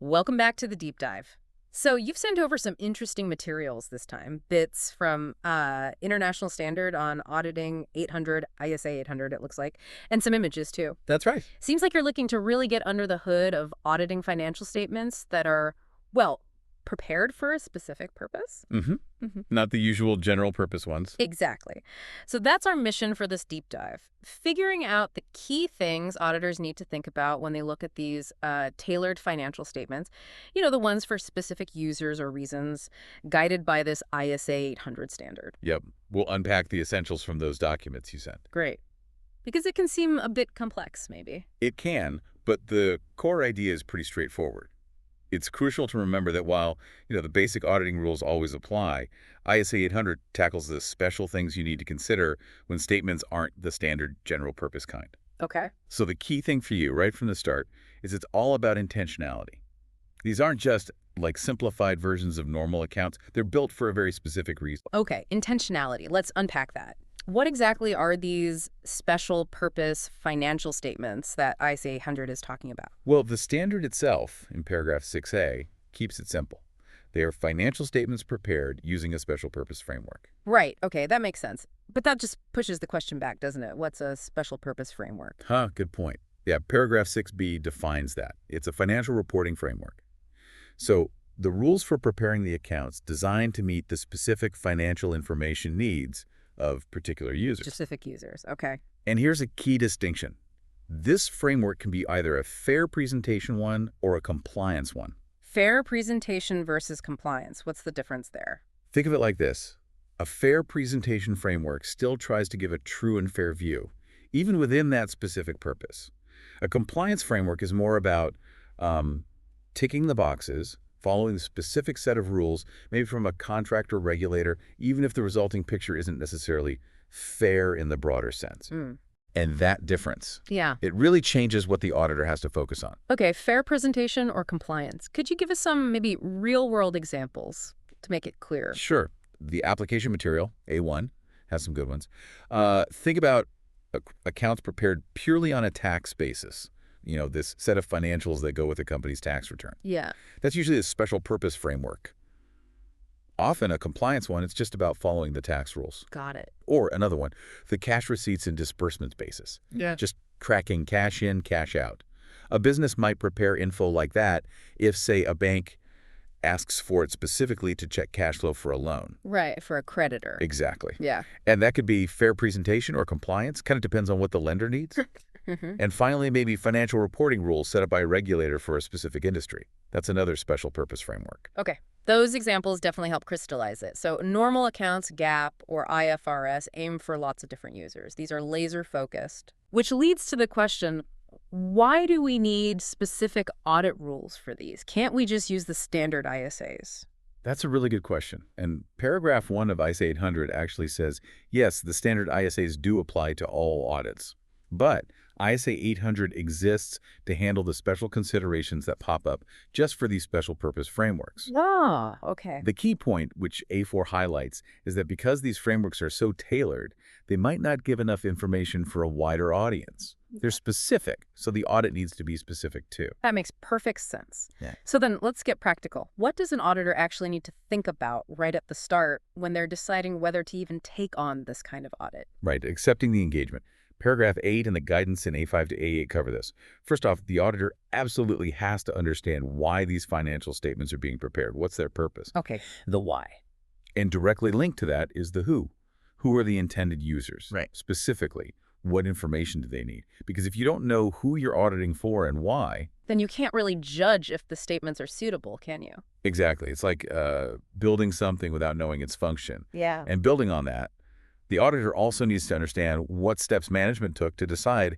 Welcome back to the deep dive. So you've sent over some interesting materials this time, bits from International Standard on Auditing 800, ISA 800 it looks like, and some images too. That's right. Seems like you're looking to really get under the hood of auditing financial statements that are, well, prepared for a specific purpose. Not the usual general purpose ones. Exactly. So that's our mission for this deep dive. Figuring out the key things auditors need to think about when they look at these tailored financial statements, the ones for specific users or reasons, guided by this ISA 800 standard. Yep. We'll unpack the essentials from those documents you sent. Great. Because it can seem a bit complex, maybe. It can, but the core idea is pretty straightforward. It's crucial to remember that while, the basic auditing rules always apply, ISA 800 tackles the special things you need to consider when statements aren't the standard general purpose kind. Okay. So the key thing for you right from the start is it's all about intentionality. These aren't just like simplified versions of normal accounts. They're built for a very specific reason. Okay, intentionality. Let's unpack that. What exactly are these special purpose financial statements that ISA 800 is talking about? Well, the standard itself, in paragraph 6A, keeps it simple. They are financial statements prepared using a special purpose framework. Right. Okay, that makes sense. But that just pushes the question back, doesn't it? What's a special purpose framework? Good point. Yeah, paragraph 6B defines that. It's a financial reporting framework. So the rules for preparing the accounts designed to meet the specific financial information needs of particular users. Specific users. Okay. And here's a key distinction. This framework can be either a fair presentation one or a compliance one. Fair presentation versus compliance. What's the difference there? Think of it like this. A fair presentation framework still tries to give a true and fair view, even within that specific purpose. A compliance framework is more about ticking the boxes, following a specific set of rules, maybe from a contract or regulator, even if the resulting picture isn't necessarily fair in the broader sense. And that difference, it really changes what the auditor has to focus on. Okay, fair presentation or compliance. Could you give us some maybe real-world examples to make it clear? Sure. The application material, A1, has some good ones. Think about accounts prepared purely on a tax basis. This set of financials that go with a company's tax return. Yeah. That's usually a special purpose framework. Often a compliance one, it's just about following the tax rules. Got it. Or another one, the cash receipts and disbursements basis. Yeah. Just tracking cash in, cash out. A business might prepare info like that if, say, a bank asks for it specifically to check cash flow for a loan. Right, for a creditor. Exactly. Yeah. And that could be fair presentation or compliance. Kind of depends on what the lender needs. And finally, maybe financial reporting rules set up by a regulator for a specific industry. That's another special purpose framework. Okay. Those examples definitely help crystallize it. So normal accounts, GAAP, or IFRS aim for lots of different users. These are laser focused, which leads to the question, why do we need specific audit rules for these? Can't we just use the standard ISAs? That's a really good question. And paragraph 1 of ISA 800 actually says, yes, the standard ISAs do apply to all audits. But ISA 800 exists to handle the special considerations that pop up just for these special purpose frameworks. Ah, okay. The key point, which A4 highlights, is that because these frameworks are so tailored, they might not give enough information for a wider audience. They're specific, so the audit needs to be specific too. That makes perfect sense. Yeah. So then let's get practical. What does an auditor actually need to think about right at the start when they're deciding whether to even take on this kind of audit? Right, accepting the engagement. Paragraph 8 and the guidance in A5 to A8 cover this. First off, the auditor absolutely has to understand why these financial statements are being prepared. What's their purpose? Okay, the why. And directly linked to that is the who. Who are the intended users? Right. Specifically, what information do they need? Because if you don't know who you're auditing for and why... Then you can't really judge if the statements are suitable, can you? Exactly. It's like building something without knowing its function. Yeah. And building on that, the auditor also needs to understand what steps management took to decide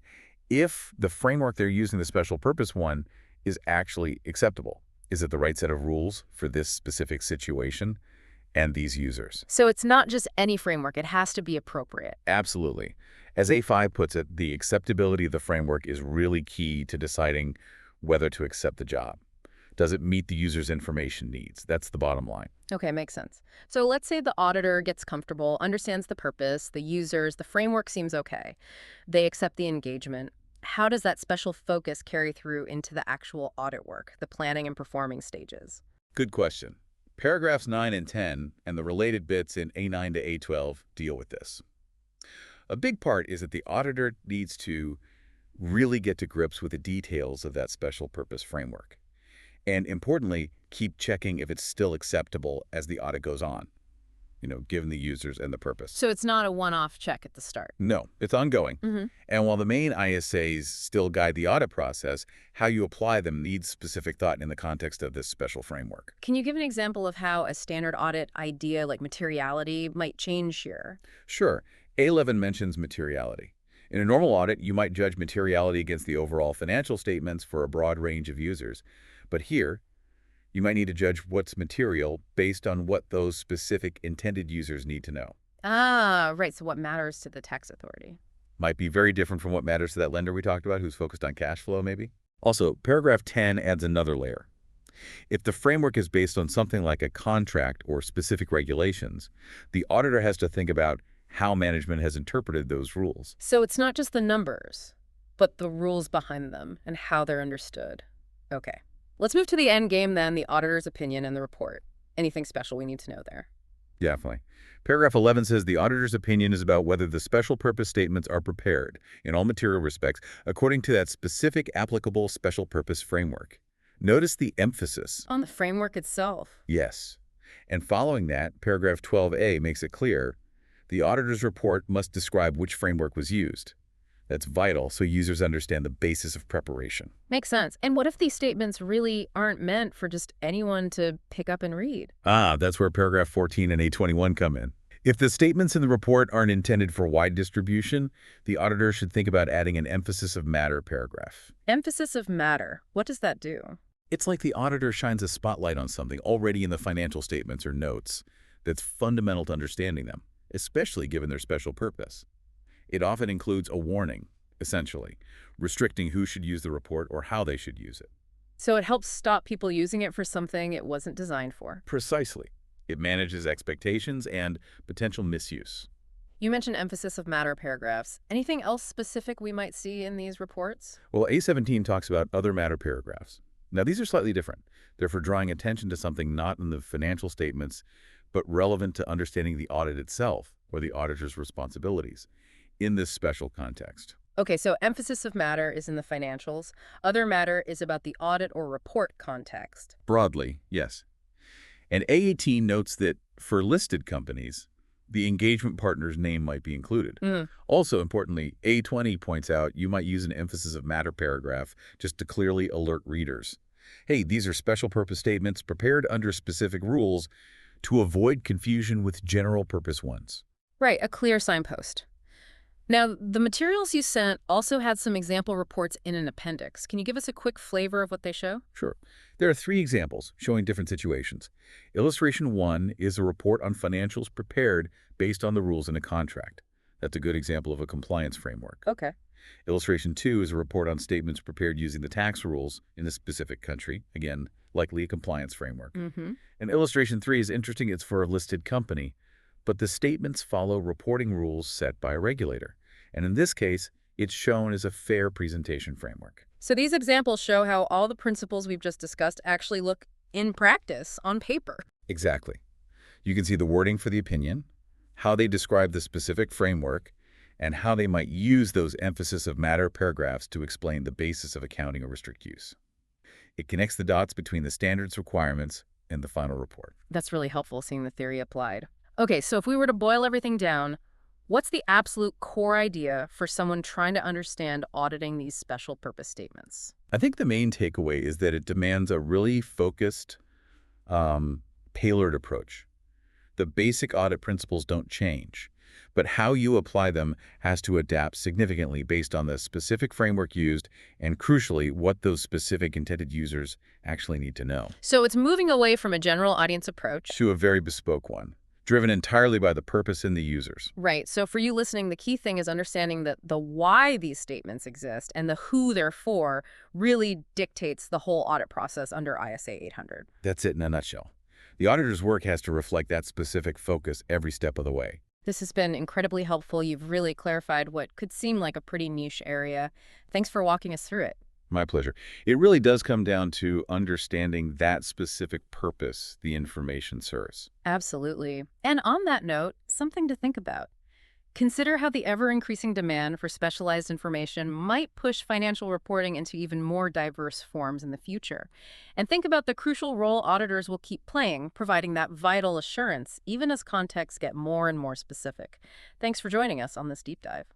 if the framework they're using, the special purpose one, is actually acceptable. Is it the right set of rules for this specific situation and these users? So it's not just any framework. It has to be appropriate. Absolutely. As A5 puts it, the acceptability of the framework is really key to deciding whether to accept the job. Does it meet the user's information needs? That's the bottom line. Okay, makes sense. So let's say the auditor gets comfortable, understands the purpose, the users, the framework seems okay. They accept the engagement. how does that special focus carry through into the actual audit work, the planning and performing stages? Good question. Paragraphs 9 and 10 and the related bits in A9 to A12 deal with this. A big part is that the auditor needs to really get to grips with the details of that special purpose framework. And importantly, keep checking if it's still acceptable as the audit goes on, given the users and the purpose. So it's not a one-off check at the start. No, it's ongoing. Mm-hmm. And while the main ISAs still guide the audit process, how you apply them needs specific thought in the context of this special framework. Can you give an example of how a standard audit idea like materiality might change here? Sure, A11 mentions materiality. In a normal audit, you might judge materiality against the overall financial statements for a broad range of users. But here, you might need to judge what's material based on what those specific intended users need to know. Ah, right. So what matters to the tax authority? Might be very different from what matters to that lender we talked about who's focused on cash flow, maybe. Also, paragraph 10 adds another layer. If the framework is based on something like a contract or specific regulations, the auditor has to think about how management has interpreted those rules. So it's not just the numbers, but the rules behind them and how they're understood. Okay. Let's move to the end game then, the auditor's opinion and the report. Anything special we need to know there? Definitely. Paragraph 11 says the auditor's opinion is about whether the special purpose statements are prepared, in all material respects, according to that specific applicable special purpose framework. Notice the emphasis. On the framework itself. Yes. And following that, paragraph 12A makes it clear the auditor's report must describe which framework was used. That's vital so users understand the basis of preparation. Makes sense. And what if these statements really aren't meant for just anyone to pick up and read? That's where paragraph 14 and A21 come in. If the statements in the report aren't intended for wide distribution, the auditor should think about adding an emphasis of matter paragraph. Emphasis of matter. What does that do? It's like the auditor shines a spotlight on something already in the financial statements or notes that's fundamental to understanding them, especially given their special purpose. It often includes a warning, essentially, restricting who should use the report or how they should use it. So it helps stop people using it for something it wasn't designed for. Precisely. It manages expectations and potential misuse. You mentioned emphasis of matter paragraphs. Anything else specific we might see in these reports? Well, A17 talks about other matter paragraphs. Now, these are slightly different. They're for drawing attention to something not in the financial statements, but relevant to understanding the audit itself or the auditor's responsibilities in this special context. Okay, so emphasis of matter is in the financials. Other matter is about the audit or report context. Broadly, yes. And A18 notes that for listed companies, the engagement partner's name might be included. Also, importantly, A20 points out you might use an emphasis of matter paragraph just to clearly alert readers. Hey, these are special purpose statements prepared under specific rules to avoid confusion with general purpose ones. Right, a clear signpost. Now, the materials you sent also had some example reports in an appendix. Can you give us a quick flavor of what they show? Sure. There are 3 examples showing different situations. Illustration 1 is a report on financials prepared based on the rules in a contract. That's a good example of a compliance framework. Okay. Illustration 2 is a report on statements prepared using the tax rules in a specific country. Again, likely a compliance framework. And illustration 3 is interesting. It's for a listed company, but the statements follow reporting rules set by a regulator. And in this case, it's shown as a fair presentation framework. So these examples show how all the principles we've just discussed actually look in practice on paper. Exactly. You can see the wording for the opinion, how they describe the specific framework, and how they might use those emphasis of matter paragraphs to explain the basis of accounting or restrict use. It connects the dots between the standards requirements and the final report. That's really helpful, seeing the theory applied. Okay, so if we were to boil everything down, what's the absolute core idea for someone trying to understand auditing these special purpose statements? I think the main takeaway is that it demands a really focused, tailored approach. The basic audit principles don't change, but how you apply them has to adapt significantly based on the specific framework used and, crucially, what those specific intended users actually need to know. So it's moving away from a general audience approach to a very bespoke one, driven entirely by the purpose and the users. Right. So for you listening, the key thing is understanding that the why these statements exist and the who they're for really dictates the whole audit process under ISA 800. That's it in a nutshell. The auditor's work has to reflect that specific focus every step of the way. This has been incredibly helpful. You've really clarified what could seem like a pretty niche area. Thanks for walking us through it. My pleasure. It really does come down to understanding that specific purpose the information serves. Absolutely. And on that note, something to think about. Consider how the ever-increasing demand for specialized information might push financial reporting into even more diverse forms in the future. And think about the crucial role auditors will keep playing, providing that vital assurance, even as contexts get more and more specific. Thanks for joining us on this deep dive.